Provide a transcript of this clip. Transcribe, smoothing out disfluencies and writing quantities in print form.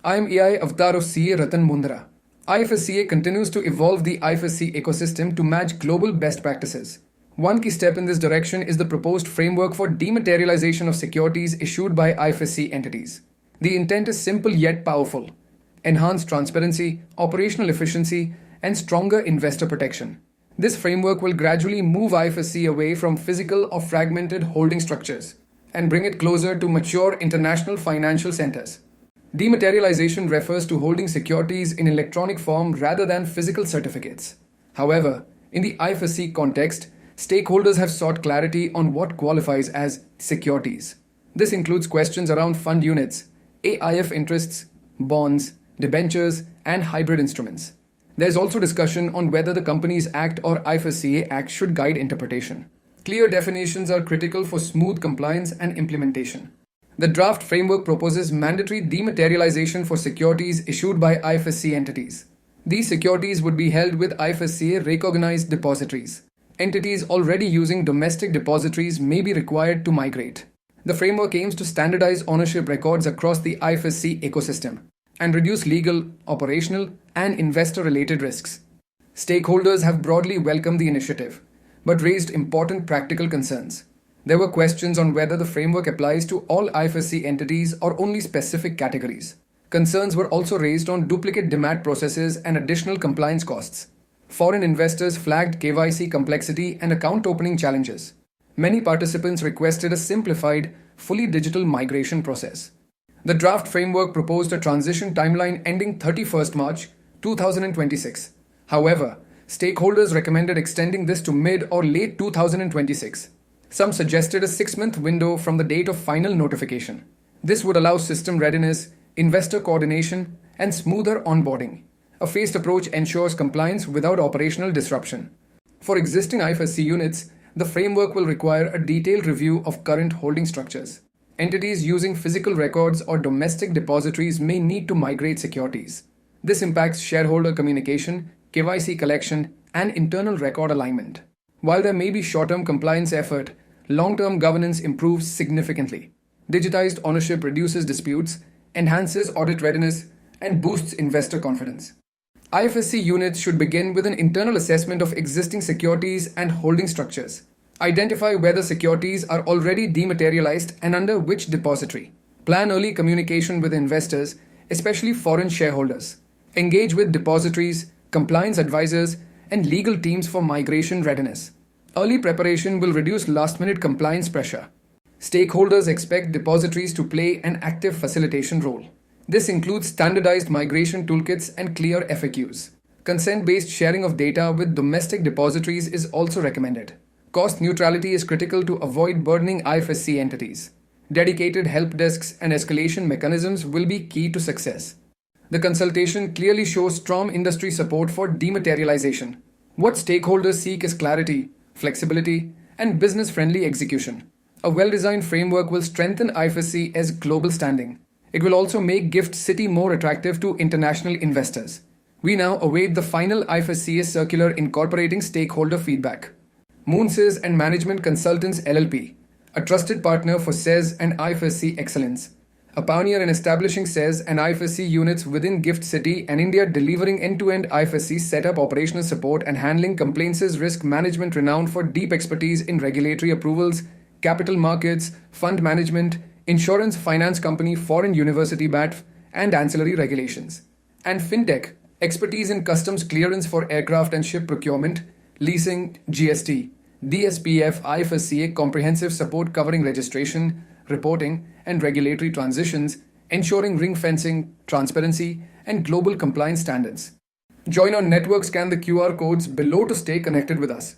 I am AI Avatar of CA Ratan Mundra. IFSCA continues to evolve the IFSC ecosystem to match global best practices. One key step in this direction is the proposed framework for dematerialization of securities issued by IFSC entities. The intent is simple yet powerful: enhance transparency, operational efficiency, and stronger investor protection. This framework will gradually move IFSC away from physical or fragmented holding structures and bring it closer to mature international financial centers. Dematerialization refers to holding securities in electronic form rather than physical certificates. However, in the IFSC context, stakeholders have sought clarity on what qualifies as securities. This includes questions around fund units, AIF interests, bonds, debentures, and hybrid instruments. There is also discussion on whether the Companies Act or IFSCA Act should guide interpretation. Clear definitions are critical for smooth compliance and implementation. The draft framework proposes mandatory dematerialization for securities issued by IFSC entities. These securities would be held with IFSCA recognized depositories. Entities already using domestic depositories may be required to migrate. The framework aims to standardize ownership records across the IFSC ecosystem and reduce legal, operational, and investor-related risks. Stakeholders have broadly welcomed the initiative, but raised important practical concerns. There were questions on whether the framework applies to all IFSC entities or only specific categories. Concerns were also raised on duplicate demat processes and additional compliance costs. Foreign investors flagged KYC complexity and account opening challenges. Many participants requested a simplified, fully digital migration process. The draft framework proposed a transition timeline ending 31st March 2026. However, stakeholders recommended extending this to mid or late 2026. Some suggested a 6-month window from the date of final notification. This would allow system readiness, investor coordination, and smoother onboarding. A phased approach ensures compliance without operational disruption. For existing IFSC units, the framework will require a detailed review of current holding structures. Entities using physical records or domestic depositories may need to migrate securities. This impacts shareholder communication, KYC collection, and internal record alignment. While there may be short-term compliance effort, long-term governance improves significantly. Digitized ownership reduces disputes, enhances audit readiness, and boosts investor confidence. IFSC units should begin with an internal assessment of existing securities and holding structures. Identify whether securities are already dematerialized and under which depository. Plan early communication with investors, especially foreign shareholders. Engage with depositories, compliance advisors, and legal teams for migration readiness. Early preparation will reduce last-minute compliance pressure. Stakeholders expect depositories to play an active facilitation role. This includes standardized migration toolkits and clear FAQs. Consent-based sharing of data with domestic depositories is also recommended. Cost neutrality is critical to avoid burdening IFSC entities. Dedicated help desks and escalation mechanisms will be key to success. The consultation clearly shows strong industry support for dematerialization. What stakeholders seek is clarity, flexibility, and business-friendly execution. A well-designed framework will strengthen IFSC's global standing. It will also make GIFT City more attractive to international investors. We now await the final IFSCA circular incorporating stakeholder feedback. Moonsys and Management Consultants LLP, a trusted partner for SEZ and IFSC excellence. A pioneer in establishing SEZ and IFSC units within GIFT City and India, delivering end-to-end IFSC setup, operational support, and handling complaints. Risk management renowned for deep expertise in regulatory approvals, capital markets, fund management, insurance, finance company, foreign university BATF, and ancillary regulations. And FinTech, expertise in customs clearance for aircraft and ship procurement, leasing, GST, DSPF, IFSCA, comprehensive support covering registration, reporting, and regulatory transitions, ensuring ring fencing, transparency, and global compliance standards. Join our network, scan the QR codes below to stay connected with us.